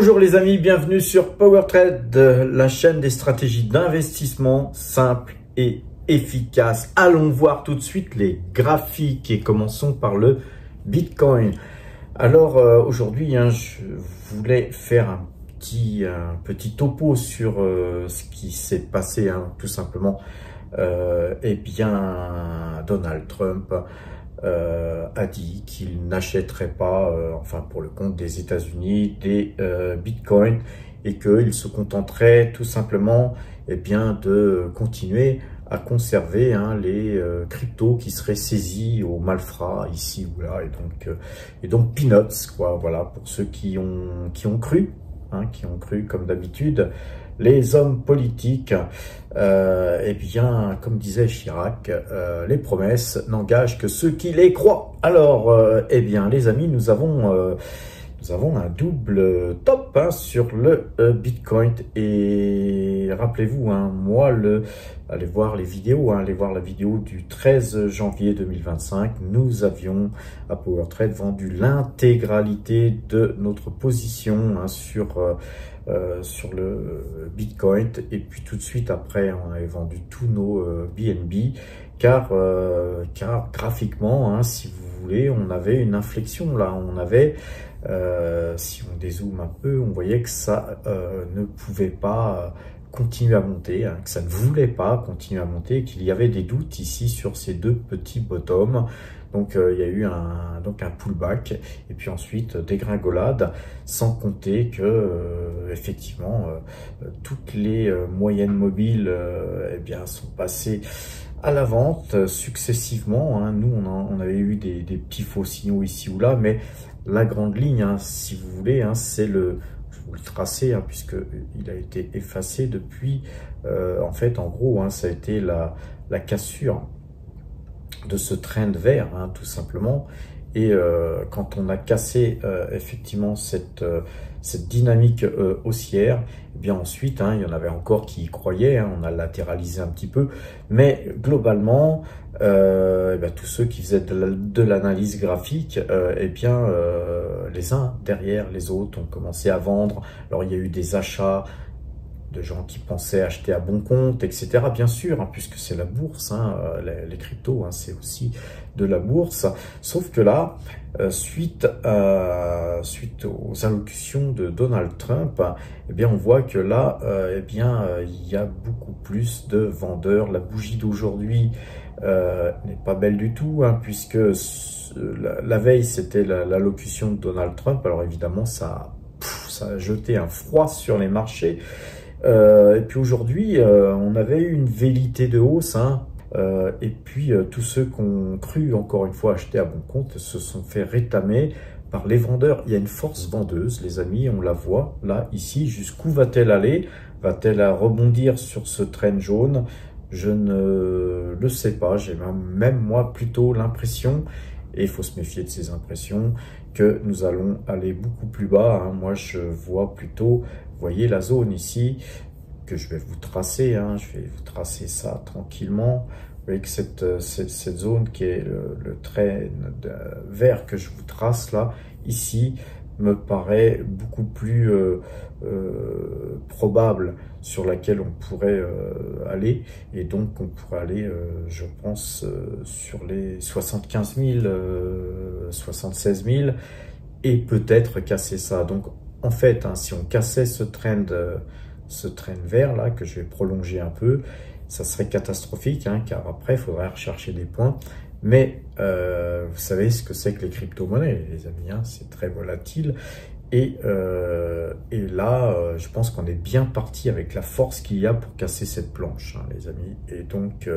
Bonjour les amis, bienvenue sur PowerTrade, la chaîne des stratégies d'investissement simples et efficaces. Allons voir tout de suite les graphiques et commençons par le Bitcoin. Alors aujourd'hui, je voulais faire un petit topo sur ce qui s'est passé, tout simplement. Donald Trump a dit qu'il n'achèterait pas, pour le compte des États-Unis, des bitcoins et qu'il se contenterait tout simplement de continuer à conserver les cryptos qui seraient saisis au malfrat ici ou là, et donc peanuts, quoi. Voilà, pour ceux qui ont cru, comme d'habitude. Les hommes politiques, comme disait Chirac, les promesses n'engagent que ceux qui les croient. Alors, les amis, nous avons un double top sur le Bitcoin. Et rappelez-vous, allez voir les vidéos, allez voir la vidéo du 13 janvier 2025. Nous avions à PowerTrade vendu l'intégralité de notre position sur le Bitcoin, et puis tout de suite après on avait vendu tous nos BNB car graphiquement, si vous voulez, on avait une inflexion là, on avait si on dézoome un peu, on voyait que ça ne pouvait pas continuer à monter, que ça ne voulait pas continuer à monter, qu'il y avait des doutes ici sur ces deux petits bottoms. Donc il y a eu un pullback et puis ensuite dégringolade, sans compter que effectivement toutes les moyennes mobiles sont passées à la vente successivement. Nous on avait eu des petits faux signaux ici ou là, mais la grande ligne, si vous voulez, c'est je vais vous le tracer, puisque il a été effacé depuis. En gros, ça a été la cassure de ce trend vert, tout simplement. Et quand on a cassé effectivement cette dynamique haussière, ensuite, il y en avait encore qui y croyaient, on a latéralisé un petit peu, mais globalement, tous ceux qui faisaient de l'analyse graphique, les uns derrière les autres ont commencé à vendre. Alors il y a eu des achats de gens qui pensaient acheter à bon compte, etc. Bien sûr, puisque c'est la bourse, les cryptos, c'est aussi de la bourse. Sauf que là, suite aux allocutions de Donald Trump, on voit que là, il y a beaucoup plus de vendeurs. La bougie d'aujourd'hui n'est pas belle du tout, puisque la veille, c'était l'allocution de Donald Trump. Alors évidemment, ça a jeté un froid sur les marchés. Et puis aujourd'hui, on avait eu une vélité de hausse, et puis tous ceux qui ont cru, encore une fois, acheter à bon compte, se sont fait rétamer par les vendeurs. Il y a une force vendeuse, les amis, on la voit là, ici. Jusqu'où va-t-elle aller? Va-t-elle rebondir sur ce train jaune? Je ne le sais pas. J'ai même moi plutôt l'impression, et il faut se méfier de ces impressions, que nous allons aller beaucoup plus bas. Moi, je vois plutôt, vous voyez la zone ici, que je vais vous tracer. Je vais vous tracer ça tranquillement. Vous voyez que cette zone qui est le trait vert que je vous trace là, ici, me paraît beaucoup plus probable, sur laquelle on pourrait aller, et donc on pourrait aller, je pense, sur les 75 000, 76 000, et peut-être casser ça. Donc en fait, si on cassait ce trend vert là, que je vais prolonger un peu, ça serait catastrophique, car après il faudrait rechercher des points. Mais vous savez ce que c'est que les crypto-monnaies, les amis, c'est très volatile. Et là, je pense qu'on est bien parti avec la force qu'il y a pour casser cette planche, les amis. Et donc,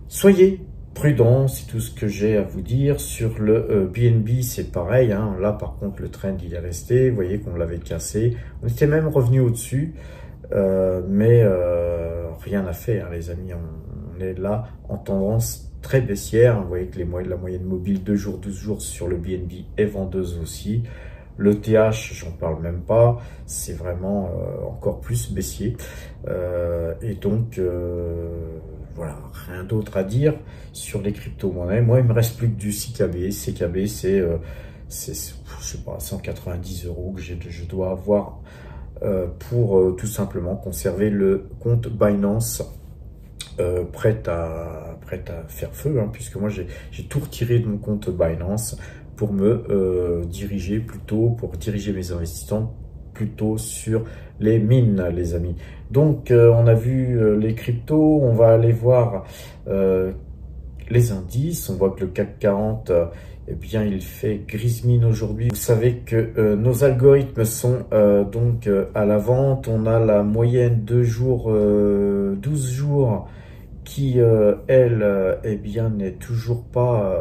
soyez prudents, c'est tout ce que j'ai à vous dire. Sur le BNB, c'est pareil. Là, par contre, le trend, il est resté. Vous voyez qu'on l'avait cassé. On était même revenu au-dessus. Mais rien n'a fait, les amis. On est là en tendance très baissière. Vous voyez que la moyenne mobile 2 jours, 12 jours sur le BNB est vendeuse aussi. Le TH, j'en parle même pas, c'est vraiment encore plus baissier. Et donc, voilà, rien d'autre à dire sur les crypto-monnaies. Moi, il me reste plus que du CKB. CKB, c'est, je sais pas, 190 € que je dois avoir pour tout simplement conserver le compte Binance prêt à faire feu, hein, puisque moi j'ai tout retiré de mon compte Binance pour me diriger mes investissements plutôt sur les mines, les amis. Donc on a vu les cryptos, on va aller voir les indices. On voit que le CAC 40 eh bien, il fait grise mine aujourd'hui. Vous savez que nos algorithmes sont donc à la vente. On a la moyenne 2 jours, 12 jours qui, elle, eh bien, n'est toujours pas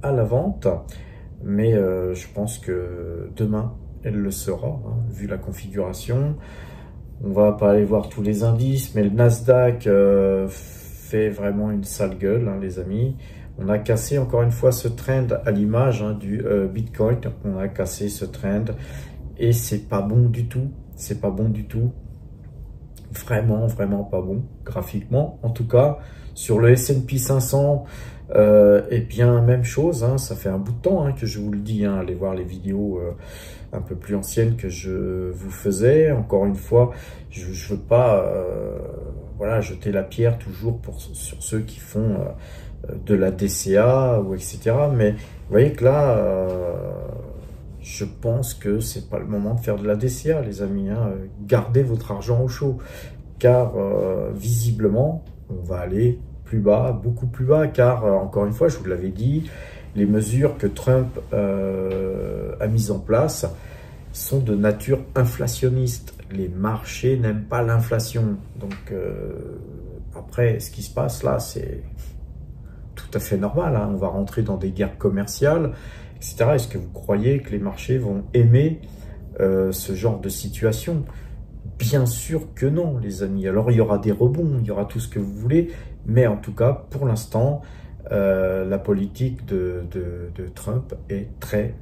à la vente. Mais je pense que demain, elle le sera, hein, vu la configuration. On va pas aller voir tous les indices, mais le Nasdaq fait vraiment une sale gueule, hein, les amis. On a cassé encore une fois ce trend à l'image, hein, du Bitcoin. On a cassé ce trend et c'est pas bon du tout. C'est pas bon du tout. Vraiment, vraiment pas bon graphiquement. En tout cas, sur le S&P 500, eh bien, même chose. Hein, ça fait un bout de temps, hein, que je vous le dis. Hein, allez voir les vidéos un peu plus anciennes que je vous faisais. Encore une fois, je veux pas voilà, jeter la pierre toujours sur ceux qui font de la DCA ou etc. Mais vous voyez que là, je pense que c'est pas le moment de faire de la DCA, les amis. Hein. Gardez votre argent au chaud, car visiblement, on va aller plus bas, beaucoup plus bas, car encore une fois, je vous l'avais dit, les mesures que Trump a mises en place sont de nature inflationniste. Les marchés n'aiment pas l'inflation. Donc après, ce qui se passe là, c'est tout à fait normal. Hein. On va rentrer dans des guerres commerciales, etc. Est-ce que vous croyez que les marchés vont aimer ce genre de situation? Bien sûr que non, les amis. Alors, il y aura des rebonds, il y aura tout ce que vous voulez, mais en tout cas, pour l'instant, la politique de Trump est très,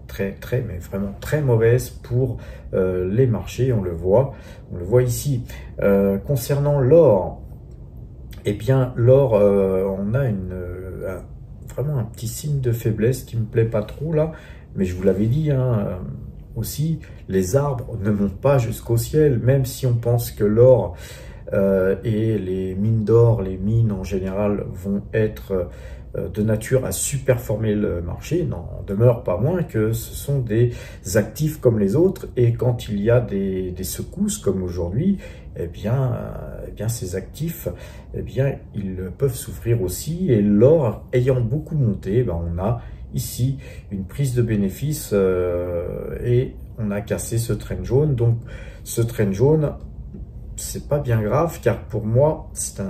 mais vraiment très mauvaise pour les marchés. On le voit ici. Concernant l'or, eh bien, l'or, on a vraiment un petit signe de faiblesse qui me plaît pas trop là, mais je vous l'avais dit, hein, aussi, les arbres ne montent pas jusqu'au ciel, même si on pense que l'or et les mines d'or, les mines en général vont être de nature à surperformer le marché, n'en demeure pas moins que ce sont des actifs comme les autres, et quand il y a des secousses comme aujourd'hui, eh bien ces actifs, eh bien, ils peuvent souffrir aussi, et l'or ayant beaucoup monté, ben, on a ici une prise de bénéfice et on a cassé ce trend jaune. Donc ce trend jaune, c'est pas bien grave, car pour moi, c'est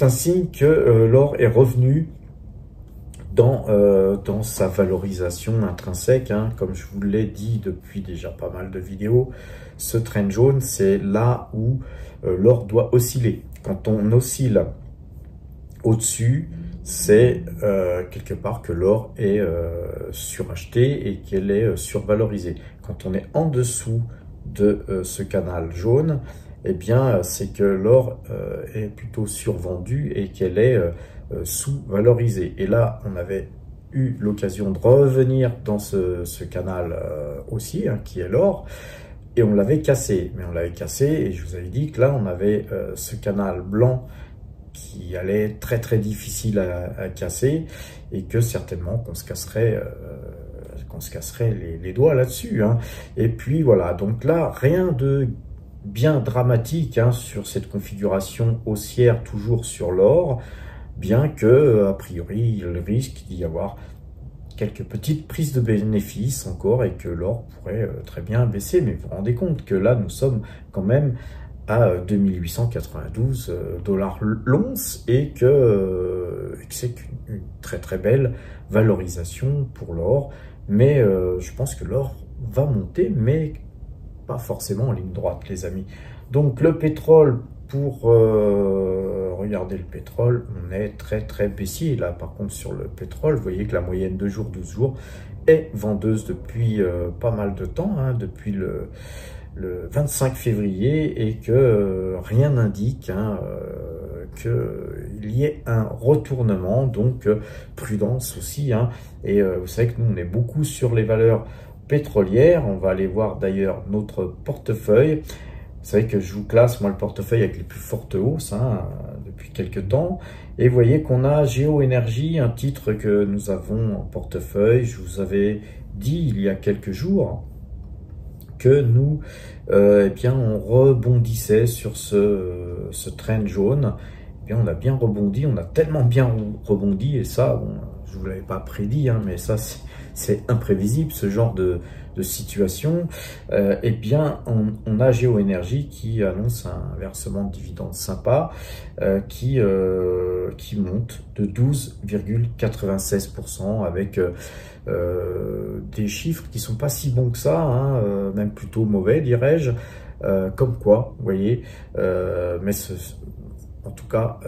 un signe que l'or est revenu dans sa valorisation intrinsèque, hein. Comme je vous l'ai dit depuis déjà pas mal de vidéos, ce trend jaune, c'est là où l'or doit osciller. Quand on oscille au-dessus, c'est quelque part que l'or est suracheté et qu'elle est survalorisée. Quand on est en dessous de ce canal jaune, eh bien, c'est que l'or est plutôt survendu et qu'elle est sous-valorisée. Et là, on avait eu l'occasion de revenir dans ce canal aussi, hein, qui est l'or, et on l'avait cassé. Mais on l'avait cassé, et je vous avais dit que là, on avait ce canal blanc qui allait être très difficile à casser, et que certainement qu'on se casserait les doigts là-dessus, hein. Et puis voilà, donc là, rien de bien dramatique, hein, sur cette configuration haussière, toujours sur l'or, bien que a priori il risque d'y avoir quelques petites prises de bénéfices encore, et que l'or pourrait très bien baisser. Mais vous vous rendez compte que là, nous sommes quand même à 2892 $ l'once, et que c'est une très belle valorisation pour l'or. Mais je pense que l'or va monter, mais pas forcément en ligne droite, les amis. Donc le pétrole, pour regarder le pétrole, on est très baissier. Là, par contre, sur le pétrole, vous voyez que la moyenne 2 jours, 12 jours est vendeuse depuis pas mal de temps, hein, depuis le 25 février, et que rien n'indique, hein, qu'il y ait un retournement, donc prudence aussi, hein. Et vous savez que nous, on est beaucoup sur les valeurs pétrolières. On va aller voir d'ailleurs notre portefeuille. Vous savez que je vous classe, moi, le portefeuille avec les plus fortes hausses, hein, depuis quelques temps. Et vous voyez qu'on a Géo Énergie, un titre que nous avons en portefeuille. Je vous avais dit il y a quelques jours que nous, eh bien, on rebondissait sur ce trend jaune. Eh bien, on a bien rebondi, on a tellement bien rebondi, et ça, bon, je vous l'avais pas prédit, hein, mais ça, c'est imprévisible, ce genre de situation. Eh bien, on a Géo Énergie qui annonce un versement de dividendes sympa, qui monte de 12,96% avec des chiffres qui sont pas si bons que ça, hein, même plutôt mauvais, dirais-je. Comme quoi, vous voyez, mais en tout cas,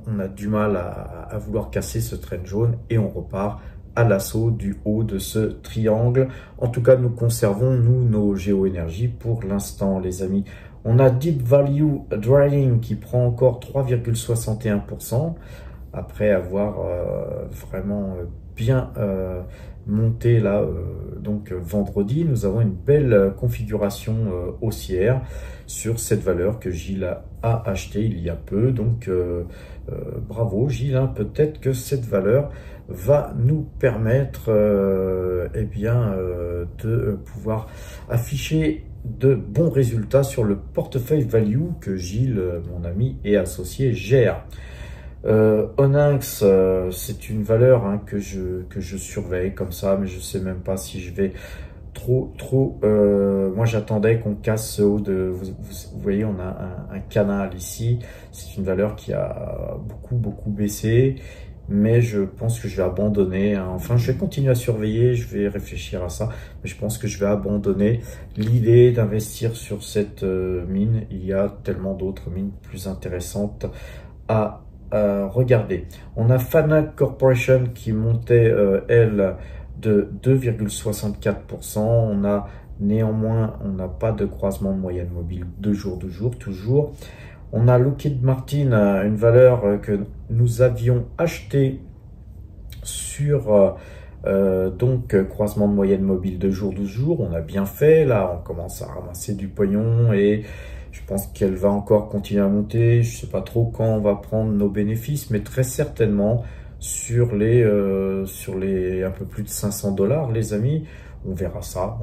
on a du mal à vouloir casser ce trend jaune et on repart à l'assaut du haut de ce triangle. En tout cas, nous conservons, nous, nos Géo Énergie pour l'instant, les amis. On a Deep Value Drilling qui prend encore 3,61% après avoir vraiment bien monté là. Donc vendredi, nous avons une belle configuration haussière sur cette valeur que Gilles a acheté il y a peu. Donc bravo Gilles, hein. Peut-être que cette valeur va nous permettre eh bien, de pouvoir afficher de bons résultats sur le portefeuille value que Gilles, mon ami et associé, gère. Onyx, c'est une valeur, hein, que je surveille comme ça, mais je sais même pas si je vais trop. Moi, j'attendais qu'on casse ce haut de. Vous voyez, on a un canal ici. C'est une valeur qui a beaucoup baissé, mais je pense que je vais abandonner, hein. Enfin, je vais continuer à surveiller, je vais réfléchir à ça, mais je pense que je vais abandonner l'idée d'investir sur cette mine. Il y a tellement d'autres mines plus intéressantes à regardez, on a Fanac Corporation qui montait, elle, de 2,64%. On a néanmoins, on n'a pas de croisement de moyenne mobile de jour, toujours. On a Lockheed Martin, une valeur que nous avions achetée sur donc croisement de moyenne mobile de jour, 12 jours. On a bien fait, là on commence à ramasser du pognon et je pense qu'elle va encore continuer à monter. Je ne sais pas trop quand on va prendre nos bénéfices, mais très certainement sur les un peu plus de 500 $, les amis. On verra ça,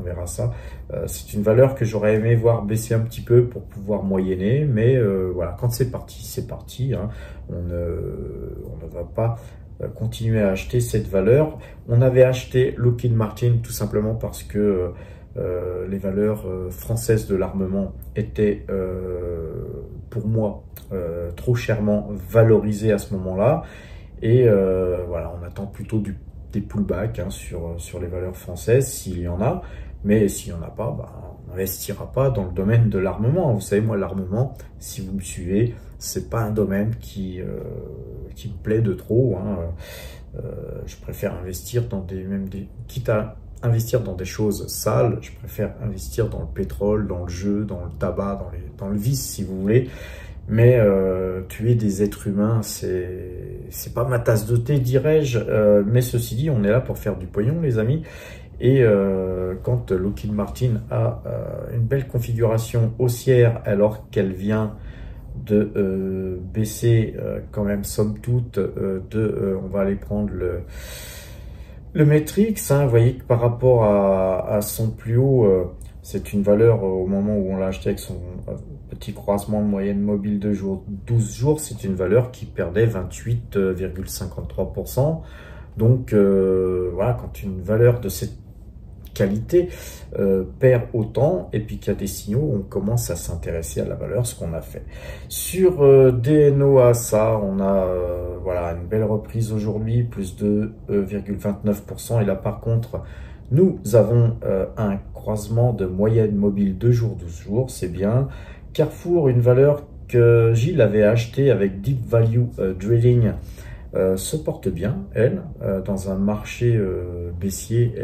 c'est une valeur que j'aurais aimé voir baisser un petit peu pour pouvoir moyenner, mais voilà, quand c'est parti, hein. On ne va pas continuer à acheter cette valeur. On avait acheté Lockheed Martin tout simplement parce que les valeurs françaises de l'armement étaient pour moi trop chèrement valorisées à ce moment-là, et voilà, on attend plutôt des pullbacks, hein, sur les valeurs françaises s'il y en a, mais s'il n'y en a pas, bah, on n'investira pas dans le domaine de l'armement. Vous savez, moi, l'armement, si vous me suivez, c'est pas un domaine qui me plaît de trop, hein. Je préfère investir dans quitte à investir dans des choses sales, je préfère investir dans le pétrole, dans le jeu, dans le tabac, dans le vice, si vous voulez. Mais tuer des êtres humains, c'est pas ma tasse de thé, dirais-je. Mais ceci dit, on est là pour faire du pognon, les amis. Et quand Lockheed Martin a une belle configuration haussière, alors qu'elle vient de baisser quand même, somme toute, on va aller prendre le Matrix, hein. Vous voyez que par rapport à son plus haut, c'est une valeur au moment où on l'a acheté avec son petit croisement de moyenne mobile de 12 jours, c'est une valeur qui perdait 28,53%. Donc voilà, quand une valeur de cette qualité perd autant et puis qu'il y a des signaux, on commence à s'intéresser à la valeur, ce qu'on a fait. Sur DNO ASA, on a voilà, une belle reprise aujourd'hui, plus de 2,29%. Et là par contre, nous avons un croisement de moyenne mobile 2 jours, 12 jours, c'est bien. Carrefour, une valeur que Gilles avait achetée avec Deep Value Drilling, se porte bien, elle, dans un marché baissier,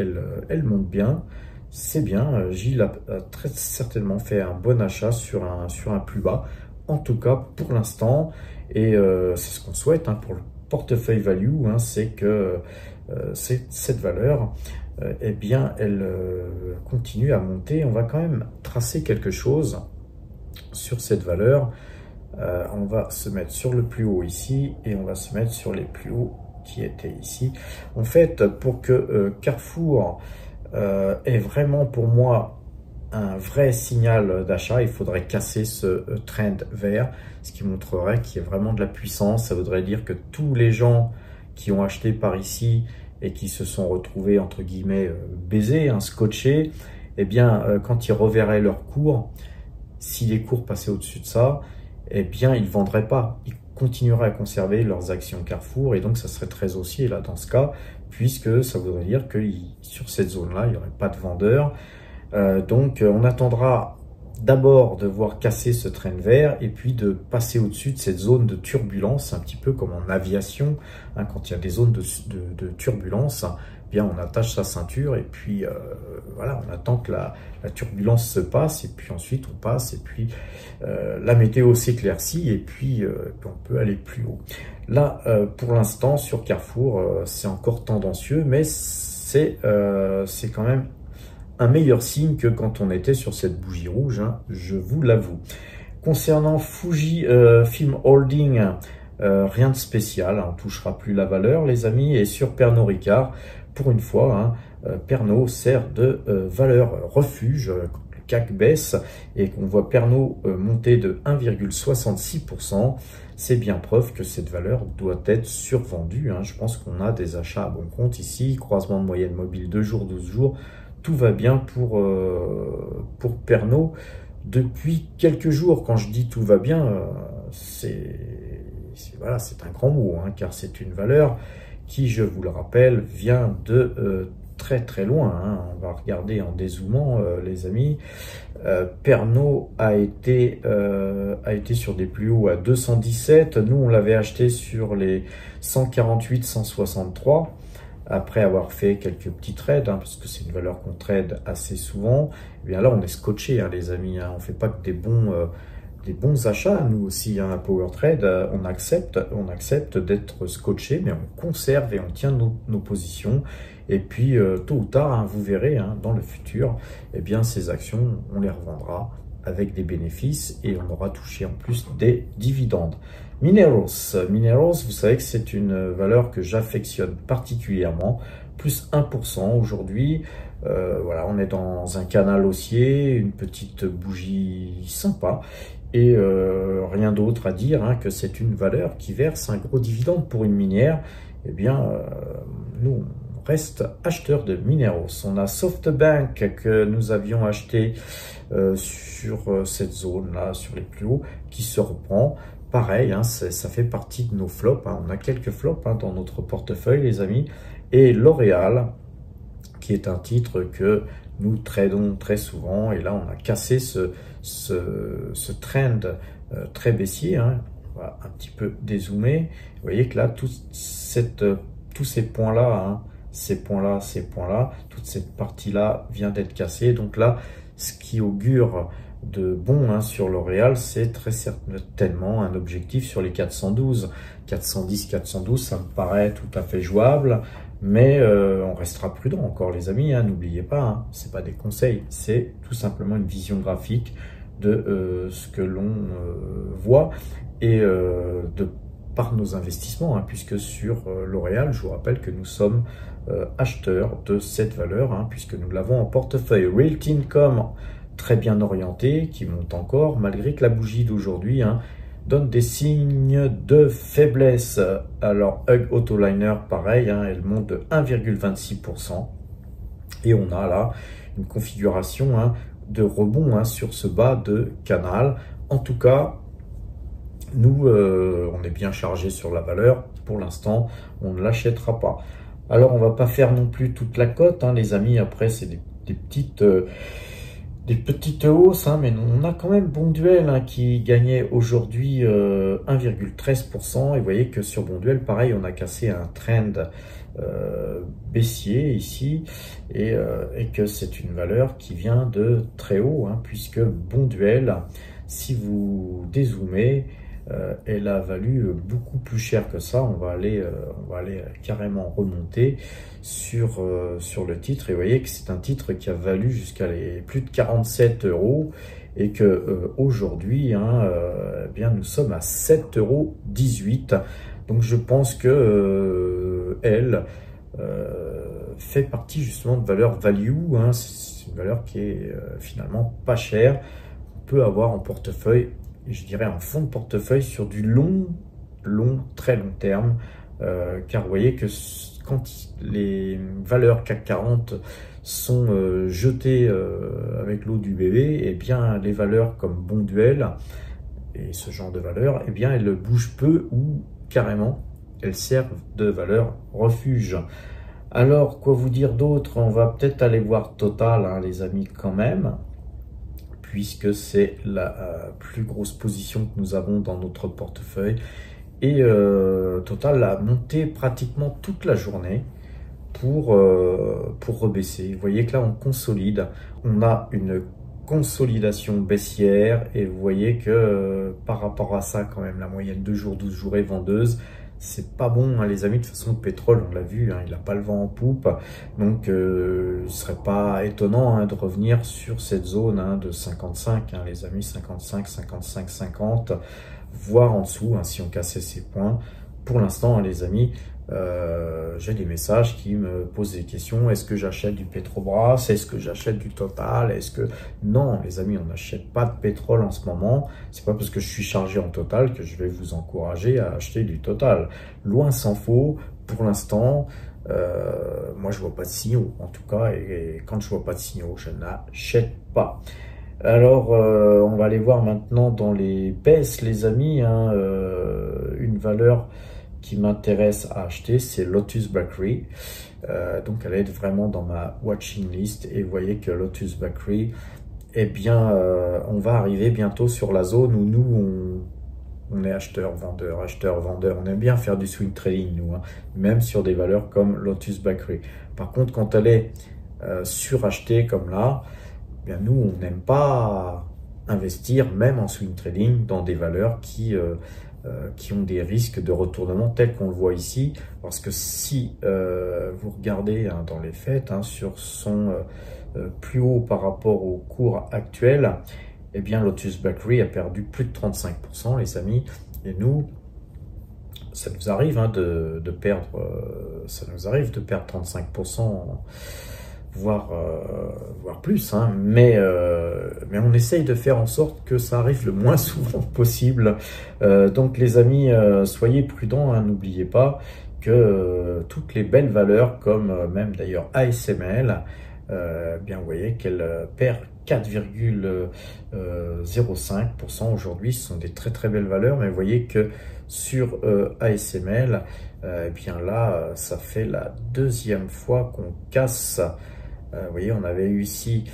elle monte bien, c'est bien. Gilles a très certainement fait un bon achat sur un plus bas. en tout cas pour l'instant, et c'est ce qu'on souhaite hein, pour le portefeuille value, hein, c'est que cette valeur, eh bien, elle continue à monter. On va quand même tracer quelque chose sur cette valeur. On va se mettre sur le plus haut ici et on va se mettre sur les plus hauts qui étaient ici. En fait, pour que Carrefour ait vraiment pour moi un vrai signal d'achat, il faudrait casser ce trend vert, ce qui montrerait qu'il y a vraiment de la puissance. Ça voudrait dire que tous les gens qui ont acheté par ici et qui se sont retrouvés entre guillemets baisés, hein, scotchés, eh bien quand ils reverraient leur cours, si les cours passaient au-dessus de ça, eh bien ils ne vendraient pas, ils continueraient à conserver leurs actions Carrefour, et donc ça serait très haussier là dans ce cas, puisque ça voudrait dire que sur cette zone-là, il n'y aurait pas de vendeurs. Donc on attendra d'abord de voir casser ce train vert et puis de passer au-dessus de cette zone de turbulence, un petit peu comme en aviation, hein, quand il y a des zones de turbulence, eh bien on attache sa ceinture et puis voilà, on attend que la turbulence se passe et puis ensuite on passe et puis la météo s'éclaircit et puis on peut aller plus haut. Là, pour l'instant, sur Carrefour, c'est encore tendancieux, mais c'est quand même un meilleur signe que quand on était sur cette bougie rouge, hein, je vous l'avoue. Concernant Fuji Film Holding, rien de spécial, hein, on ne touchera plus la valeur les amis, et sur Pernod Ricard, pour une fois, hein, Pernod sert de valeur refuge, le CAC baisse et qu'on voit Pernod monter de 1,66%, c'est bien preuve que cette valeur doit être survendue, hein. Je pense qu'on a des achats à bon compte ici, croisement de moyenne mobile 2 jours, 12 jours, tout va bien pour Pernod depuis quelques jours. Quand je dis tout va bien, voilà, c'est un grand mot, hein, car c'est une valeur qui, je vous le rappelle, vient de très très loin, hein. On va regarder en dézoomant, les amis. Pernod a été sur des plus hauts à 217. Nous, on l'avait acheté sur les 148, 163. Après avoir fait quelques petits trades, hein, parce que c'est une valeur qu'on trade assez souvent, eh bien là on est scotché, hein, les amis, hein, on fait pas que des bons achats, nous aussi, hein, à Power Trade, on accepte d'être scotché, mais on conserve et on tient nos positions, et puis tôt ou tard, hein, vous verrez, hein, dans le futur, eh bien ces actions, on les revendra avec des bénéfices et on aura touché en plus des dividendes. Minerals, vous savez que c'est une valeur que j'affectionne particulièrement, plus 1% aujourd'hui. Voilà, on est dans un canal haussier, une petite bougie sympa et rien d'autre à dire, hein, que c'est une valeur qui verse un gros dividende pour une minière. Eh bien, nous, on reste acheteur de Minerals. On a SoftBank que nous avions acheté sur cette zone-là, sur les plus hauts, qui se reprend. Pareil, hein, ça fait partie de nos flops, hein. On a quelques flops, hein, dans notre portefeuille, les amis. Et L'Oréal, qui est un titre que nous tradons très souvent. Et là, on a cassé ce trend très baissier, hein. On va un petit peu dézoomer. Vous voyez que là, tous ces points-là, hein, ces points-là, toute cette partie-là vient d'être cassée. Donc là, ce qui augure de bon, hein, sur L'Oréal, c'est très certainement un objectif sur les 412. 410, 412, ça me paraît tout à fait jouable, mais on restera prudent encore, les amis, hein, n'oubliez pas, hein, c'est pas des conseils, c'est tout simplement une vision graphique de ce que l'on voit et par nos investissements, hein, puisque sur L'Oréal, je vous rappelle que nous sommes acheteurs de cette valeur, hein, puisque nous l'avons en portefeuille. Realty Income, très bien orienté, qui monte encore, malgré que la bougie d'aujourd'hui, hein, donne des signes de faiblesse. Alors, Hug Autoliner, pareil, hein, elle monte de 1,26%. Et on a là une configuration, hein, de rebond, hein, sur ce bas de canal. En tout cas, nous, on est bien chargé sur la valeur. Pour l'instant, on ne l'achètera pas. Alors, on va pas faire non plus toute la cote, hein, les amis. Après, c'est des petites hausses, hein, mais on a quand même Bonduelle, hein, qui gagnait aujourd'hui 1,13%. Et vous voyez que sur Bonduelle, pareil, on a cassé un trend baissier ici, et que c'est une valeur qui vient de très haut, hein, puisque Bonduelle, si vous dézoomez, elle a valu beaucoup plus cher que ça. On va aller carrément remonter sur le titre. Et vous voyez que c'est un titre qui a valu jusqu'à les plus de 47 euros et que aujourd'hui, hein, eh bien, nous sommes à 7,18 €. Donc je pense que elle fait partie justement de valeur value. Hein. C'est une valeur qui est finalement pas chère. On peut avoir en portefeuille, je dirais en fond de portefeuille sur du très long terme, car vous voyez que quand les valeurs CAC 40 sont jetées avec l'eau du bébé, et bien les valeurs comme Bonduelle et ce genre de valeurs, et bien elles bougent peu ou carrément elles servent de valeur refuge. Alors quoi vous dire d'autre? On va peut-être aller voir Total, hein, les amis, quand même, puisque c'est la plus grosse position que nous avons dans notre portefeuille. Et Total a monté pratiquement toute la journée pour rebaisser. Vous voyez que là, on consolide. On a une consolidation baissière et vous voyez que par rapport à ça, quand même, la moyenne 2 jours, 12 jours est vendeuse. C'est pas bon, hein, les amis. De toute façon, le pétrole, on l'a vu, hein, il n'a pas le vent en poupe. Donc, il ne serait pas étonnant, hein, de revenir sur cette zone, hein, de 55, hein, les amis, 55, 55, 50, voire en dessous, hein, si on cassait ces points. Pour l'instant, hein, les amis, j'ai des messages qui me posent des questions. Est-ce que j'achète du Petrobras? Est-ce que j'achète du Total? Est-ce que... Non, les amis, on n'achète pas de pétrole en ce moment. C'est pas parce que je suis chargé en Total que je vais vous encourager à acheter du Total. Loin s'en faut. Pour l'instant, moi, je vois pas de signaux, en tout cas. Et quand je vois pas de signaux, je n'achète pas. Alors, on va aller voir maintenant dans les baisses, les amis, hein, une valeur qui m'intéresse à acheter, c'est Lotus Bakery. Donc, elle est vraiment dans ma watching list. Et vous voyez que Lotus Bakery, eh bien, on va arriver bientôt sur la zone où nous, on est acheteur, vendeur, acheteur, vendeur. On aime bien faire du swing trading, nous, hein, même sur des valeurs comme Lotus Bakery. Par contre, quand elle est surachetée comme là, eh bien, nous, on n'aime pas investir, même en swing trading, dans des valeurs qui ont des risques de retournement tels qu'on le voit ici. Parce que si vous regardez, hein, dans les faits, hein, sur son plus haut par rapport au cours actuel, eh bien Lotus Bakery a perdu plus de 35%, les amis. Et nous, ça nous arrive, hein, de perdre 35%, voire plus, hein, mais on essaye de faire en sorte que ça arrive le moins souvent possible. Donc les amis, soyez prudents, hein, n'oubliez pas que toutes les belles valeurs, comme même d'ailleurs ASML, bien vous voyez qu'elle perd 4,05% aujourd'hui. Ce sont des très très belles valeurs, mais vous voyez que sur ASML, eh bien là, ça fait la deuxième fois qu'on casse. Vous voyez, on avait eu ici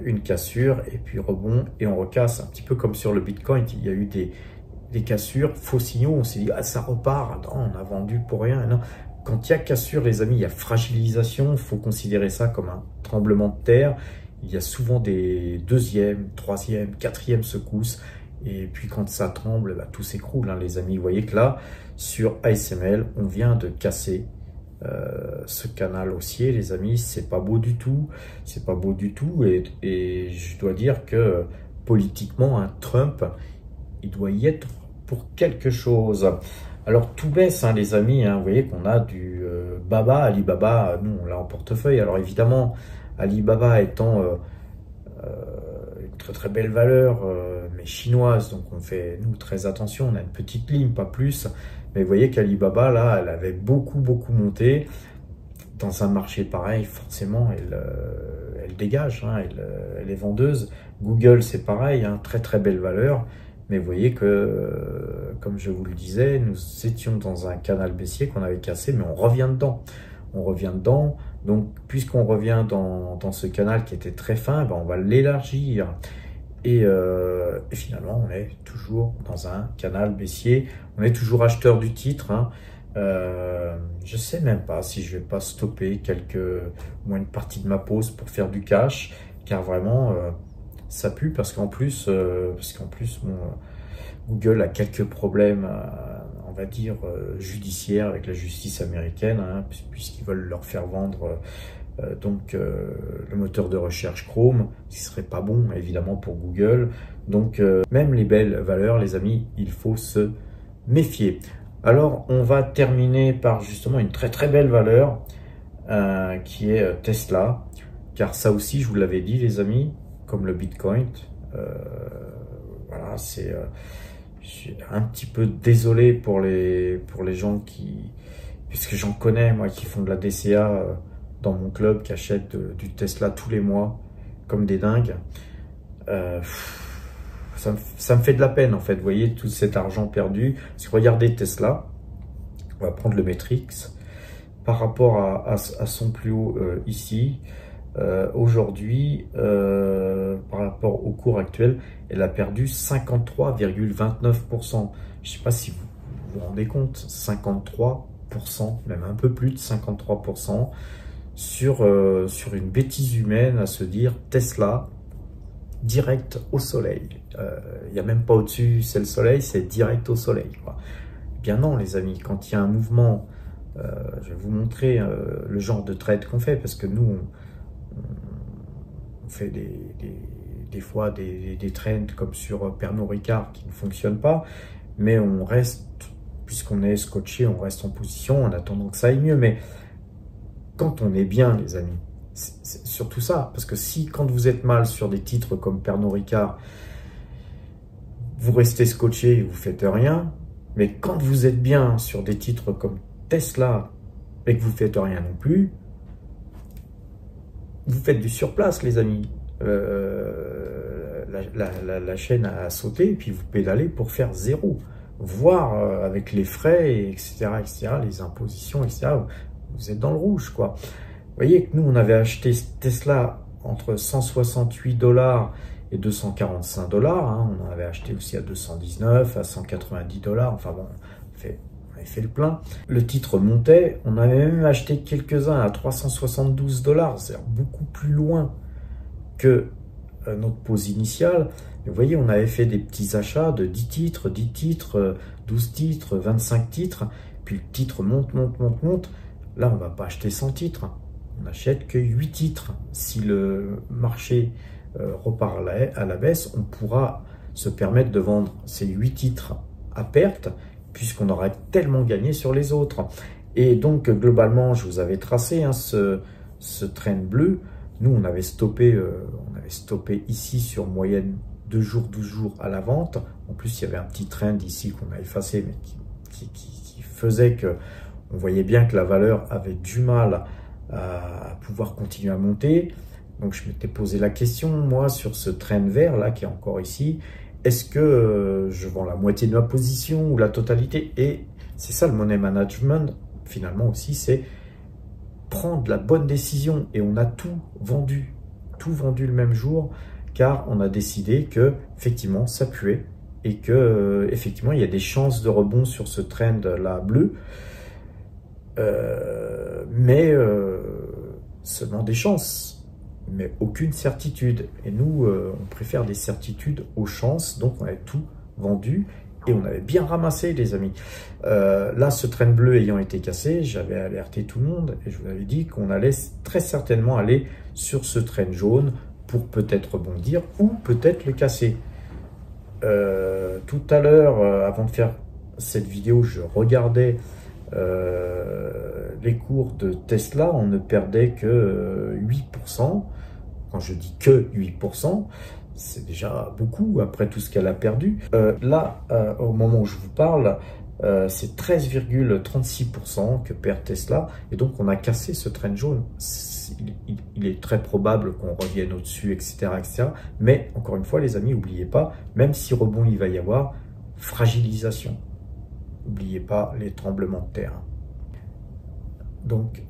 une cassure et puis rebond et on recasse, un petit peu comme sur le Bitcoin. Il y a eu des cassures, faux signaux, on s'est dit ah ça repart, non, on a vendu pour rien. Non. Quand il y a cassure, les amis, il y a fragilisation, il faut considérer ça comme un tremblement de terre. Il y a souvent des deuxième, troisième, quatrième secousses. Et puis quand ça tremble, bah, tout s'écroule, hein, les amis. Vous voyez que là, sur ASML, on vient de casser ce canal haussier, les amis. C'est pas beau du tout. C'est pas beau du tout. Et je dois dire que politiquement, un Trump, il doit y être pour quelque chose. Alors tout baisse, hein, les amis, hein. Vous voyez qu'on a du Baba, Alibaba, nous on l'a en portefeuille. Alors évidemment, Alibaba étant une très très belle valeur, mais chinoise, donc on fait nous très attention, on a une petite ligne, pas plus. Mais vous voyez qu'Alibaba, là, elle avait beaucoup monté. Dans un marché pareil, forcément, elle dégage, hein, elle est vendeuse. Google, c'est pareil, hein, très très belle valeur. Mais vous voyez que, comme je vous le disais, nous étions dans un canal baissier qu'on avait cassé, mais on revient dedans. On revient dedans. Donc, puisqu'on revient dans ce canal qui était très fin, ben on va l'élargir. Et finalement, on est toujours dans un canal baissier. On est toujours acheteur du titre, hein. Je sais même pas si je vais pas stopper au moins une partie de ma pause pour faire du cash, car vraiment, ça pue parce qu'en plus, bon, Google a quelques problèmes, on va dire, judiciaires avec la justice américaine, hein, puisqu'ils veulent leur faire vendre le moteur de recherche Chrome, ce qui serait pas bon évidemment pour Google. Donc même les belles valeurs, les amis, il faut se méfier. Alors on va terminer par justement une très très belle valeur qui est Tesla, car ça aussi je vous l'avais dit les amis, comme le Bitcoin, voilà, c'est je suis un petit peu désolé pour les gens qui, puisque j'en connais moi qui font de la DCA dans mon club, qui achètent du Tesla tous les mois comme des dingues. Ça me fait de la peine en fait, vous voyez, tout cet argent perdu. Parce que regardez Tesla, on va prendre le Matrix, par rapport à son plus haut ici, aujourd'hui, par rapport au cours actuel, elle a perdu 53,29%. Je ne sais pas si vous vous rendez compte, 53%, même un peu plus de 53%, sur une bêtise humaine à se dire Tesla, direct au soleil. Il n'y a même pas au-dessus, c'est le soleil, c'est direct au soleil, quoi. Eh bien non, les amis, quand il y a un mouvement, je vais vous montrer le genre de trade qu'on fait, parce que nous, on fait des fois des trends comme sur Pernod Ricard qui ne fonctionnent pas, mais on reste, puisqu'on est scotché, on reste en position en attendant que ça aille mieux. Mais quand on est bien, les amis, c'est surtout ça, parce que si quand vous êtes mal sur des titres comme Pernod Ricard, vous restez scotché et vous faites rien, mais quand vous êtes bien sur des titres comme Tesla et que vous faites rien non plus, vous faites du surplace, les amis. La chaîne a sauté et puis vous pédalez pour faire zéro, voire avec les frais, etc., les impositions, etc., vous êtes dans le rouge, quoi. Vous voyez que nous, on avait acheté Tesla entre 168 $ et 245 $. Hein. On en avait acheté aussi à 219, à 190 $. Enfin bon, on avait fait le plein. Le titre montait. On avait même acheté quelques-uns à 372 $. C'est beaucoup plus loin que notre pause initiale. Mais vous voyez, on avait fait des petits achats de 10 titres, 10 titres, 12 titres, 25 titres. Puis le titre monte. Là, on ne va pas acheter 100 titres. On n'achète que 8 titres. Si le marché repart à la baisse, on pourra se permettre de vendre ces 8 titres à perte, puisqu'on aura tellement gagné sur les autres. Et donc, globalement, je vous avais tracé hein, ce trend bleu. Nous, on avait stoppé ici sur moyenne 2 jours, 12 jours à la vente. En plus, il y avait un petit trend ici qu'on a effacé, mais qui faisait que on voyait bien que la valeur avait du mal à pouvoir continuer à monter. Donc, je m'étais posé la question, moi, sur ce trend vert là qui est encore ici. Est-ce que je vends la moitié de ma position ou la totalité? Et c'est ça le money management, finalement aussi, c'est prendre la bonne décision. Et on a tout vendu le même jour, car on a décidé que effectivement ça puait et que effectivement il y a des chances de rebond sur ce trend là bleu, mais seulement des chances, mais aucune certitude. Et nous, on préfère des certitudes aux chances, donc on avait tout vendu. Et on avait bien ramassé, les amis. Là, ce trend bleu ayant été cassé, j'avais alerté tout le monde et je vous avais dit qu'on allait très certainement aller sur ce trend jaune pour peut-être rebondir ou peut-être le casser. Tout à l'heure, avant de faire cette vidéo, je regardais les cours de Tesla. On ne perdait que 8%. Quand je dis que 8%, c'est déjà beaucoup après tout ce qu'elle a perdu. Là, au moment où je vous parle, c'est 13,36% que perd Tesla. Et donc, on a cassé ce trend jaune. Il est très probable qu'on revienne au-dessus, etc., etc. Mais, encore une fois, les amis, n'oubliez pas, même si rebond il va y avoir, fragilisation. N'oubliez pas les tremblements de terre. Donc,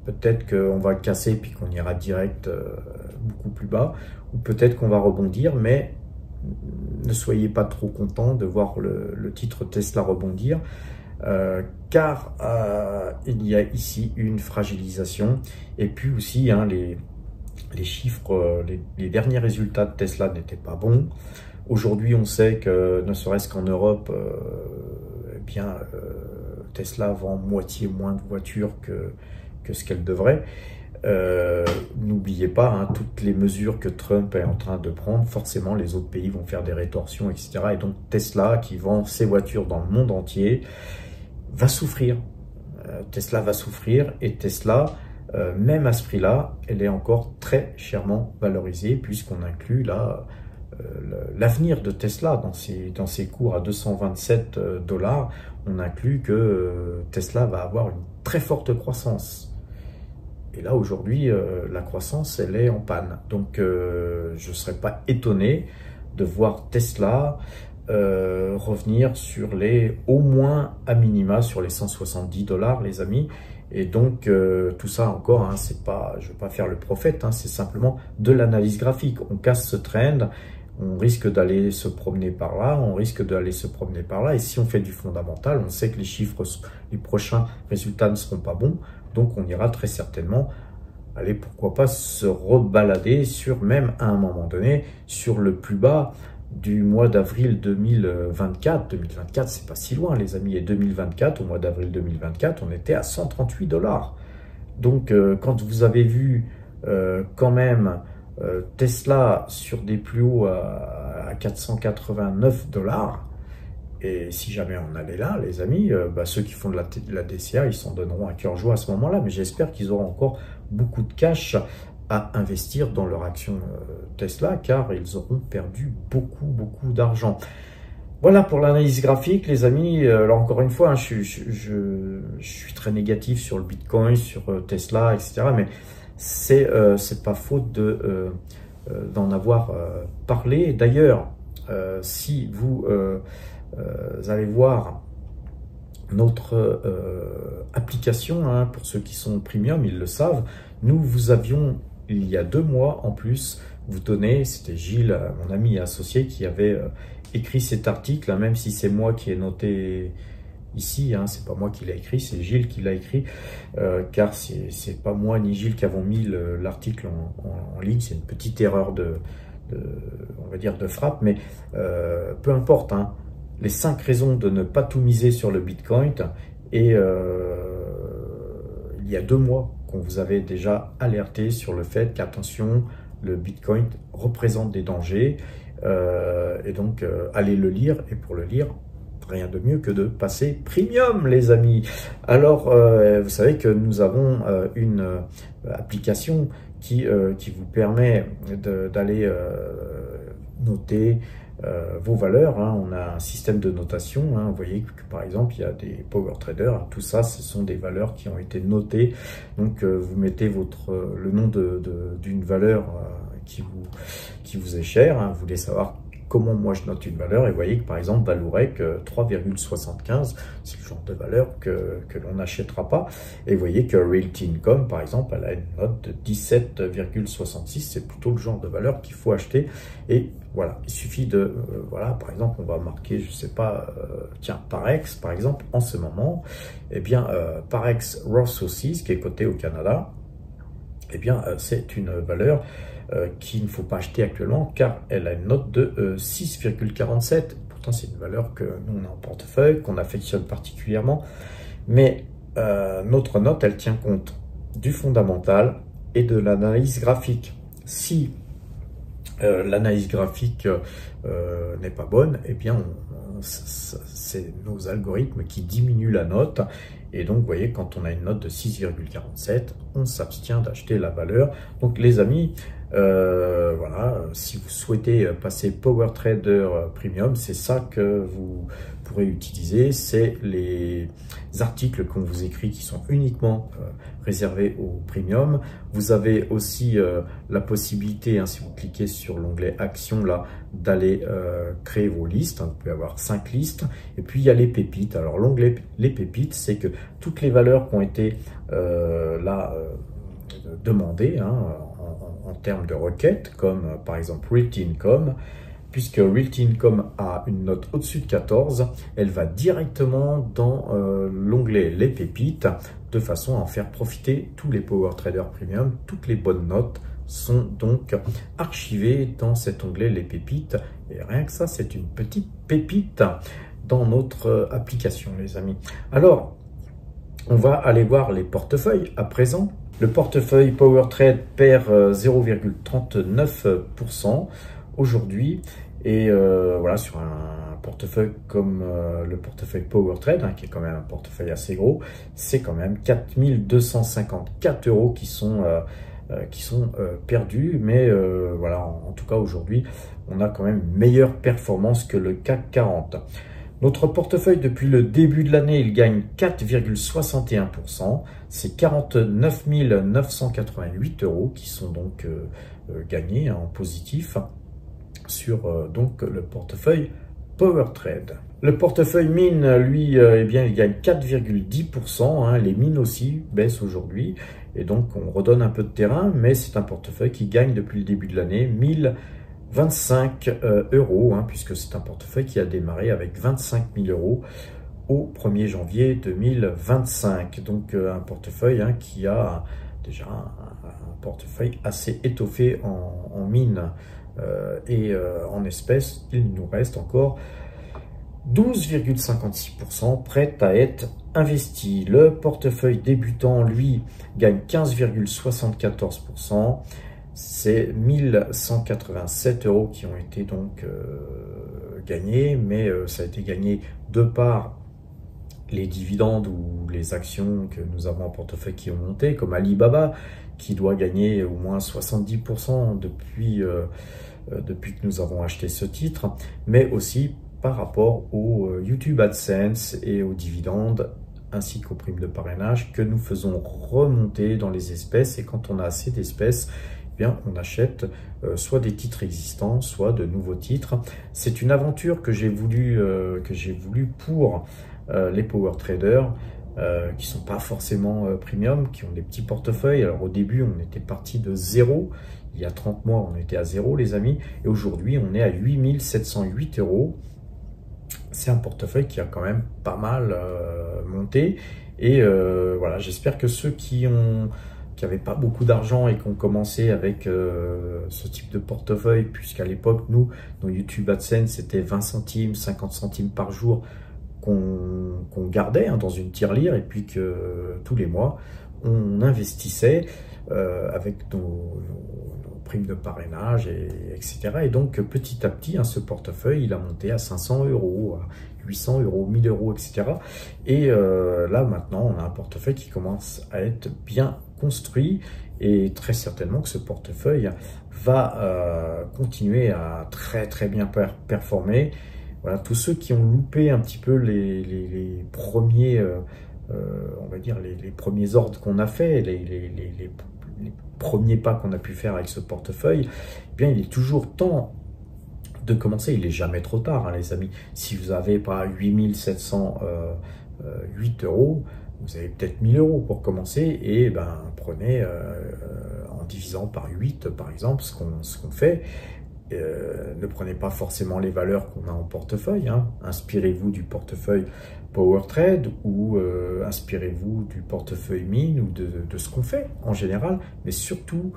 peut-être qu'on va casser puis qu'on ira direct beaucoup plus bas. Ou peut-être qu'on va rebondir, mais ne soyez pas trop content de voir le titre Tesla rebondir, car il y a ici une fragilisation. Et puis aussi, hein, les chiffres, les derniers résultats de Tesla n'étaient pas bons. Aujourd'hui, on sait que, ne serait-ce qu'en Europe, eh bien, Tesla vend moitié moins de voitures que ce qu'elle devrait. N'oubliez pas, hein, toutes les mesures que Trump est en train de prendre, forcément les autres pays vont faire des rétorsions, etc. Et donc Tesla, qui vend ses voitures dans le monde entier, va souffrir. Tesla va souffrir, et Tesla, même à ce prix-là, elle est encore très chèrement valorisée, puisqu'on inclut là l'avenir de Tesla dans ses cours à 227 $. On inclut que Tesla va avoir une très forte croissance. Et là, aujourd'hui, la croissance, elle est en panne. Donc, je ne serais pas étonné de voir Tesla revenir sur au moins à minima, sur les 170 $, les amis. Et donc, tout ça encore, hein, c'est pas, je ne veux pas faire le prophète, hein, c'est simplement de l'analyse graphique. On casse ce trend, on risque d'aller se promener par là, on risque d'aller se promener par là. Et si on fait du fondamental, on sait que les chiffres, les prochains résultats ne seront pas bons. Donc, on ira très certainement, allez, pourquoi pas se rebalader sur, même à un moment donné, sur le plus bas du mois d'avril 2024. 2024, c'est pas si loin, les amis. Et 2024, au mois d'avril 2024, on était à 138 $. Donc, quand vous avez vu quand même Tesla sur des plus hauts à 489 $, et si jamais on allait là, les amis, ceux qui font de la DCA, ils s'en donneront à cœur joie à ce moment-là. Mais j'espère qu'ils auront encore beaucoup de cash à investir dans leur action Tesla, car ils auront perdu beaucoup d'argent. Voilà pour l'analyse graphique, les amis. Alors encore une fois, hein, je suis très négatif sur le Bitcoin, sur Tesla, etc. Mais c'est pas faute d'en avoir parlé. D'ailleurs, si vous allez voir notre application, hein, pour ceux qui sont premium, ils le savent. Nous vous avions, il y a 2 mois en plus, vous donné, c'était Gilles, mon ami et associé, qui avait écrit cet article, hein, même si c'est moi qui ai noté ici, hein, c'est pas moi qui l'ai écrit, c'est Gilles qui l'a écrit, car c'est pas moi ni Gilles qui avons mis l'article en ligne, c'est une petite erreur on va dire de frappe, mais peu importe, hein. Les 5 raisons de ne pas tout miser sur le Bitcoin, et il y a 2 mois qu'on vous avait déjà alerté sur le fait qu'attention, le Bitcoin représente des dangers, et donc allez le lire, et pour le lire, rien de mieux que de passer premium, les amis. Alors, vous savez que nous avons une application qui vous permet d'aller noter vos valeurs, hein. On a un système de notation, hein. Vous voyez que par exemple il y a des power traders, hein. Tout ça ce sont des valeurs qui ont été notées, donc vous mettez le nom d'une valeur qui vous est chère, hein. Vous voulez savoir comment moi je note une valeur, et vous voyez que par exemple Vallourec 3,75, c'est le genre de valeur que l'on n'achètera pas, et vous voyez que Realty Income par exemple, elle a une note de 17,66, c'est plutôt le genre de valeur qu'il faut acheter. Et voilà, il suffit de, voilà, par exemple on va marquer, je sais pas, tiens, Parex par exemple, en ce moment, eh bien Parex Resources, qui est coté au Canada, eh bien c'est une valeur qu'il ne faut pas acheter actuellement, car elle a une note de 6,47. Pourtant, c'est une valeur que nous, on a en portefeuille, qu'on affectionne particulièrement. Mais notre note, elle tient compte du fondamental et de l'analyse graphique. Si l'analyse graphique n'est pas bonne, eh bien, c'est nos algorithmes qui diminuent la note. Et donc, vous voyez, quand on a une note de 6,47, on s'abstient d'acheter la valeur. Donc, les amis, voilà, si vous souhaitez passer Power Trader Premium, c'est ça que vous pourrez utiliser. C'est les articles qu'on vous écrit qui sont uniquement réservés au Premium. Vous avez aussi la possibilité, hein, si vous cliquez sur l'onglet Action, là, d'aller créer vos listes. Hein, vous pouvez avoir 5 listes. Et puis, il y a les pépites. Alors, l'onglet Les pépites, c'est que toutes les valeurs qui ont été demandées, hein, en termes de requêtes, comme par exemple Realty Income, puisque Realty Income a une note au-dessus de 14, elle va directement dans l'onglet Les pépites, de façon à en faire profiter tous les Power Traders Premium. Toutes les bonnes notes sont donc archivées dans cet onglet les pépites. Et rien que ça, c'est une petite pépite dans notre application, les amis. Alors, on va aller voir les portefeuilles à présent. Le portefeuille PowerTrade perd 0,39% aujourd'hui. Et voilà, sur un portefeuille comme le portefeuille PowerTrade, qui est quand même un portefeuille assez gros, c'est quand même 4 254 € qui sont perdus. Mais voilà, en tout cas aujourd'hui, on a quand même une meilleure performance que le CAC 40. Notre portefeuille, depuis le début de l'année, il gagne 4,61%. C'est 49 988 € qui sont donc gagnés en positif sur donc le portefeuille PowerTrade. Le portefeuille mine, lui, eh bien, il gagne 4,10%. Les mines aussi baissent aujourd'hui. Et donc, on redonne un peu de terrain, mais c'est un portefeuille qui gagne depuis le début de l'année 1025 €, puisque c'est un portefeuille qui a démarré avec 25 000 € au 1er janvier 2025. Donc, un portefeuille qui a déjà un portefeuille assez étoffé en mine et en espèces. Il nous reste encore 12,56% prêt à être investi. Le portefeuille débutant, lui, gagne 15,74%. C'est 1187 € qui ont été donc gagnés, mais ça a été gagné de par les dividendes ou les actions que nous avons en portefeuille qui ont monté, comme Alibaba, qui doit gagner au moins 70% depuis que nous avons acheté ce titre, mais aussi par rapport au YouTube AdSense et aux dividendes ainsi qu'aux primes de parrainage que nous faisons remonter dans les espèces. Et quand on a assez d'espèces, eh bien, on achète soit des titres existants, soit de nouveaux titres. C'est une aventure que j'ai voulu pour les power traders qui sont pas forcément premium, qui ont des petits portefeuilles. Alors au début, on était parti de zéro. Il y a 30 mois, on était à zéro, les amis. Et aujourd'hui, on est à 8 708 €. C'est un portefeuille qui a quand même pas mal monté. Et voilà, j'espère que ceux qui n'avaient pas beaucoup d'argent et qui ont commencé avec ce type de portefeuille, puisqu'à l'époque, nos YouTube AdSense, c'était 20 centimes, 50 centimes par jour qu'on gardait dans une tirelire, et puis que tous les mois, on investissait avec nos primes de parrainage, etc. Et donc, petit à petit, ce portefeuille, il a monté à 500 €, à 800 €, 1000 €, etc. Et là, maintenant, on a un portefeuille qui commence à être bien construit, et très certainement que ce portefeuille va continuer à très bien performer. Voilà, tous ceux qui ont loupé un petit peu les premiers, on va dire les premiers ordres qu'on a fait, les premiers pas qu'on a pu faire avec ce portefeuille, eh bien, il est toujours temps de commencer. Il n'est jamais trop tard, les amis. Si vous n'avez pas 8 708 €, vous avez peut-être 1000 € pour commencer, et prenez en divisant par 8, par exemple, ce qu'on fait. Ne prenez pas forcément les valeurs qu'on a en portefeuille. Inspirez-vous du portefeuille PowerTrade, ou inspirez-vous du portefeuille mine, ou de ce qu'on fait en général, mais surtout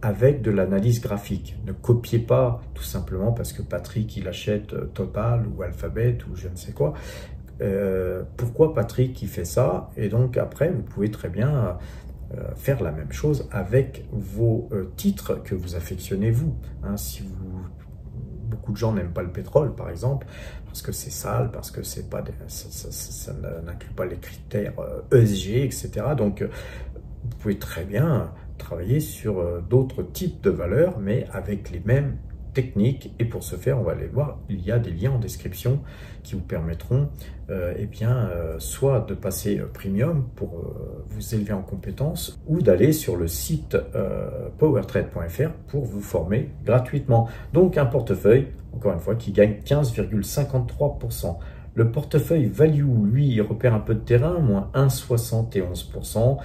avec de l'analyse graphique. Ne copiez pas tout simplement parce que Patrick il achète Total ou Alphabet ou je ne sais quoi. Pourquoi Patrick il fait ça? Et donc après vous pouvez très bien faire la même chose avec vos titres que vous affectionnez vous. Beaucoup de gens n'aiment pas le pétrole, par exemple, parce que c'est sale, parce que c'est pas ça n'inclut pas les critères ESG, etc. Donc, vous pouvez très bien travailler sur d'autres types de valeurs, mais avec les mêmes techniques. Et pour ce faire, on va aller voir, il y a des liens en description qui vous permettront soit de passer premium pour vous élever en compétences, ou d'aller sur le site powertrade.fr pour vous former gratuitement. Donc un portefeuille, encore une fois, qui gagne 15,53%. Le portefeuille value, lui, il repère un peu de terrain, moins 1,71%.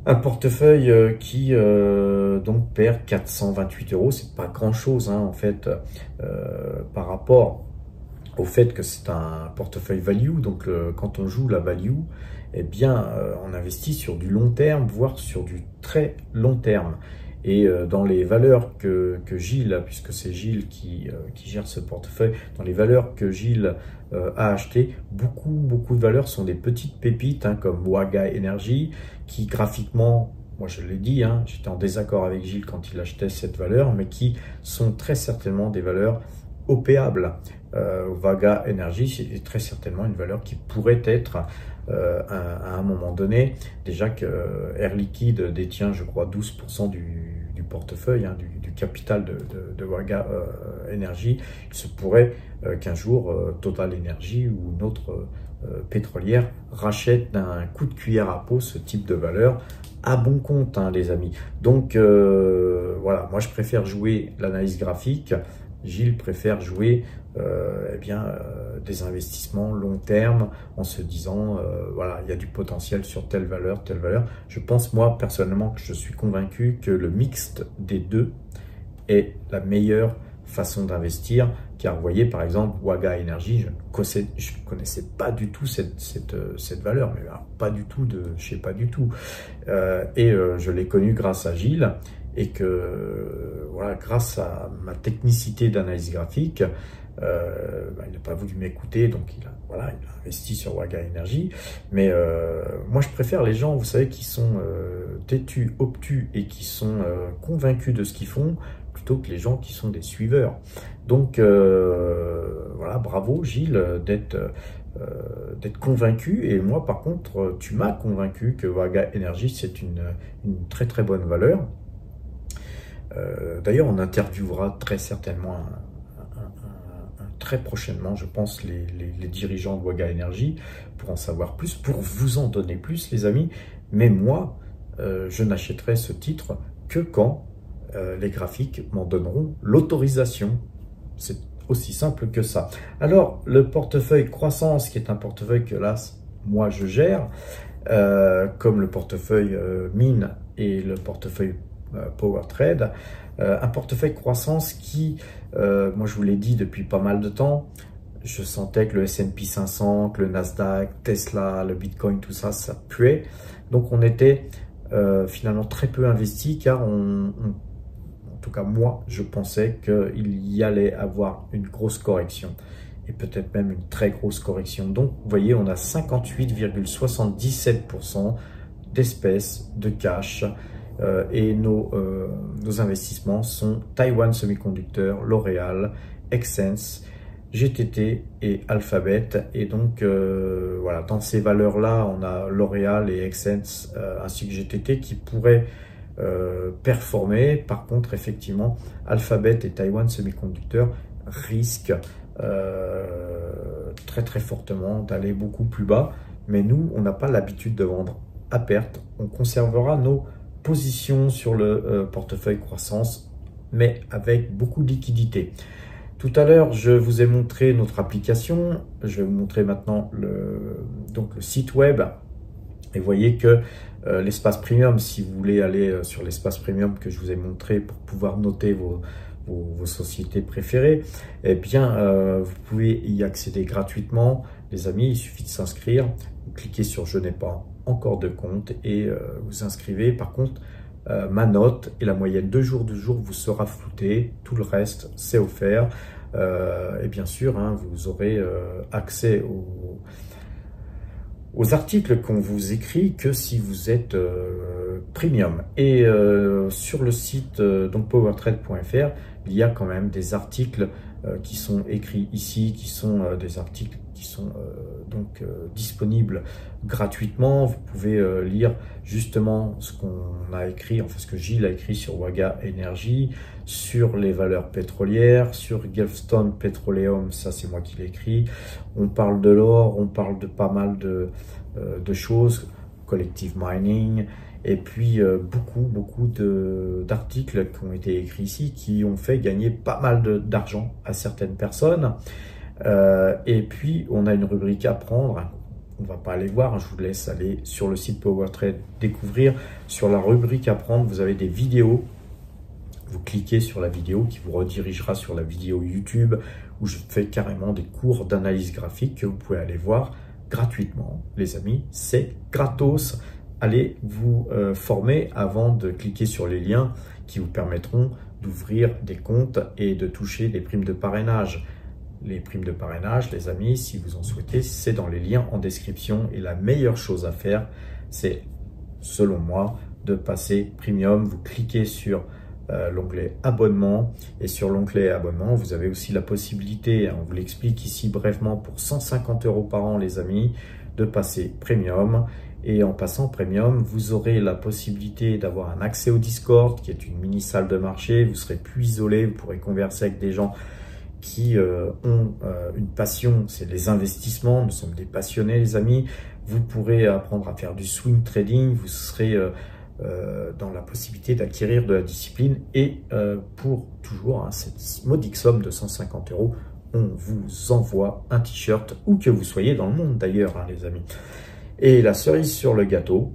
Un portefeuille qui donc perd 428 €, c'est pas grand chose en fait par rapport au fait que c'est un portefeuille value. Donc quand on joue la value, eh bien, on investit sur du long terme, voire sur du très long terme. Et dans les valeurs que Gilles, puisque c'est Gilles qui gère ce portefeuille, dans les valeurs que Gilles a achetées, beaucoup de valeurs sont des petites pépites, hein, comme Waga Energy, qui graphiquement, moi je l'ai dit, hein, j'étais en désaccord avec Gilles quand il achetait cette valeur, mais qui sont très certainement des valeurs opéables. Waga Energy, c'est très certainement une valeur qui pourrait être à un moment donné, déjà que Air Liquide détient, je crois, 12% du portefeuille, hein, du capital de Waga Energy. Il se pourrait qu'un jour Total Energy ou une autre pétrolière rachète d'un coup de cuillère à peau ce type de valeur à bon compte, hein, les amis. Donc voilà, moi je préfère jouer l'analyse graphique. Gilles préfère jouer des investissements long terme en se disant voilà, il y a du potentiel sur telle valeur, telle valeur. Je pense moi personnellement que je suis convaincu que le mixte des deux est la meilleure façon d'investir, car vous voyez par exemple Waga Energy, je ne connaissais pas du tout cette valeur, mais alors, pas du tout, je sais pas du tout, je l'ai connu grâce à Gilles, et que voilà, grâce à ma technicité d'analyse graphique, il n'a pas voulu m'écouter, donc il a investi sur Waga Energy. Mais moi je préfère les gens, vous savez, qui sont têtus, obtus et qui sont convaincus de ce qu'ils font, plutôt que les gens qui sont des suiveurs. Donc voilà, bravo Gilles d'être convaincu, et moi par contre tu m'as convaincu que Waga Energy c'est une très bonne valeur. D'ailleurs on interviewera très certainement très prochainement, je pense, les dirigeants de Waga Energy pour en savoir plus, pour vous en donner plus, les amis. Mais moi, je n'achèterai ce titre que quand les graphiques m'en donneront l'autorisation. C'est aussi simple que ça. Alors, le portefeuille croissance, qui est un portefeuille que là, moi, je gère, comme le portefeuille mine et le portefeuille Power Trade, un portefeuille croissance qui, moi je vous l'ai dit depuis pas mal de temps, je sentais que le S&P 500, que le Nasdaq, Tesla, le Bitcoin, tout ça, ça puait. Donc on était finalement très peu investi, car en tout cas moi, je pensais qu'il y allait avoir une grosse correction, et peut-être même une très grosse correction. Donc vous voyez, on a 58,77% d'espèces de cash, et nos investissements sont Taiwan Semiconductor, L'Oréal, Excense, GTT et Alphabet. Et donc voilà, dans ces valeurs-là, on a L'Oréal et Excense ainsi que GTT qui pourraient performer. Par contre, effectivement, Alphabet et Taiwan Semiconductor risquent très fortement d'aller beaucoup plus bas. Mais nous, on n'a pas l'habitude de vendre à perte. On conservera nos positions sur le portefeuille croissance, mais avec beaucoup de liquidité. Tout à l'heure, je vous ai montré notre application. Je vais vous montrer maintenant le site web. Et vous voyez que l'espace premium, si vous voulez aller sur l'espace premium que je vous ai montré pour pouvoir noter vos sociétés préférées, eh bien, vous pouvez y accéder gratuitement. Les amis, il suffit de s'inscrire. Vous cliquez sur « Je n'ai pas encore de compte » et vous inscrivez. Par contre, ma note et la moyenne de jour vous sera floutée. Tout le reste, c'est offert. Et bien sûr, hein, vous aurez accès aux articles qu'on vous écrit que si vous êtes premium. Et sur le site powertrade.fr, il y a quand même des articles qui sont écrits ici, qui sont des articles qui sont disponibles gratuitement. Vous pouvez lire justement ce qu'on a écrit, enfin ce que Gilles a écrit sur Waga Energy, sur les valeurs pétrolières, sur Gulfstone Petroleum, ça c'est moi qui l'ai écrit. On parle de l'or, on parle de pas mal de choses, Collective Mining, et puis beaucoup d'articles qui ont été écrits ici, qui ont fait gagner pas mal d'argent à certaines personnes. Et puis on a une rubrique à prendre, on va pas aller voir, je vous laisse aller sur le site PowerTrade découvrir. Sur la rubrique à prendre, vous avez des vidéos, vous cliquez sur la vidéo qui vous redirigera sur la vidéo YouTube où je fais carrément des cours d'analyse graphique que vous pouvez aller voir gratuitement, les amis, c'est gratos. Allez vous former avant de cliquer sur les liens qui vous permettront d'ouvrir des comptes et de toucher des primes de parrainage. Les primes de parrainage, les amis, si vous en souhaitez, c'est dans les liens en description. Et la meilleure chose à faire, c'est, selon moi, de passer Premium. Vous cliquez sur l'onglet abonnement, et sur l'onglet abonnement, vous avez aussi la possibilité, on vous l'explique ici brièvement, pour 150 € par an, les amis, de passer Premium. Et en passant Premium, vous aurez la possibilité d'avoir un accès au Discord, qui est une mini salle de marché. Vous serez plus isolé, vous pourrez converser avec des gens qui ont une passion, c'est les investissements. Nous sommes des passionnés, les amis. Vous pourrez apprendre à faire du swing trading, vous serez dans la possibilité d'acquérir de la discipline, et pour toujours cette modique somme de 150 €, on vous envoie un t-shirt, où que vous soyez dans le monde d'ailleurs, les amis. Et la cerise sur le gâteau,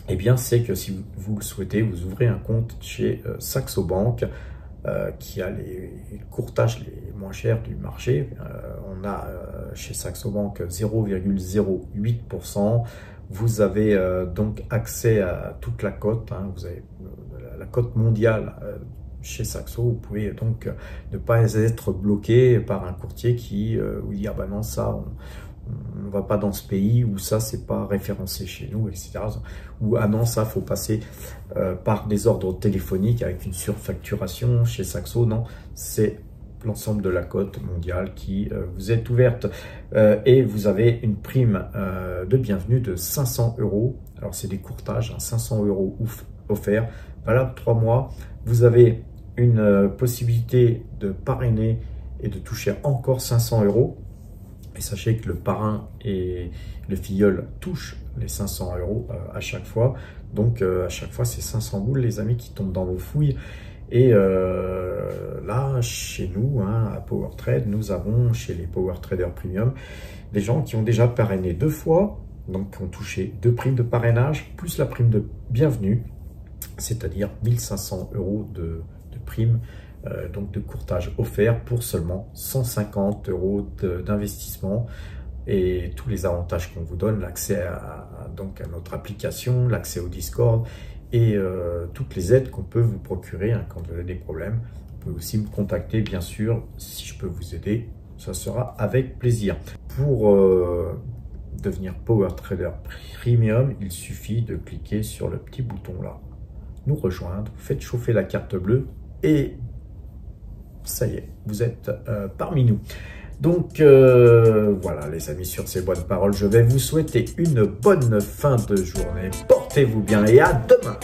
eh bien, c'est que si vous le souhaitez, vous ouvrez un compte chez Saxo Bank, qui a les courtages les moins chers du marché. On a chez Saxo Bank 0,08%. Vous avez donc accès à toute la cote, vous avez la cote mondiale chez Saxo. Vous pouvez donc ne pas être bloqué par un courtier qui vous dit « Ah ben non, ça, on ne va pas dans ce pays », ou « ça, c'est pas référencé chez nous », etc. Ou « Ah non, ça, faut passer par des ordres téléphoniques avec une surfacturation chez Saxo ». Non, c'est l'ensemble de la cote mondiale qui vous est ouverte. Et vous avez une prime de bienvenue de 500 €. Alors, c'est des courtages, 500 € offerts, valable 3 mois. Vous avez une possibilité de parrainer et de toucher encore 500 €. Et sachez que le parrain et le filleul touchent les 500 € à chaque fois. Donc, à chaque fois, c'est 500 boules, les amis, qui tombent dans vos fouilles. Et là, chez nous, à PowerTrade, nous avons, chez les Power Traders Premium, des gens qui ont déjà parrainé 2 fois, donc qui ont touché 2 primes de parrainage, plus la prime de bienvenue, c'est-à-dire 1500 € de prime, donc de courtage offert pour seulement 150 € d'investissement. Et tous les avantages qu'on vous donne, l'accès donc à notre application, l'accès au Discord, et toutes les aides qu'on peut vous procurer quand vous avez des problèmes. Vous pouvez aussi me contacter, bien sûr, si je peux vous aider, ça sera avec plaisir. Pour devenir Power Trader Premium, il suffit de cliquer sur le petit bouton là, nous rejoindre, vous faites chauffer la carte bleue, et ça y est, vous êtes parmi nous. Donc voilà, les amis, sur ces bonnes paroles, je vais vous souhaiter une bonne fin de journée. Portez-vous bien et à demain.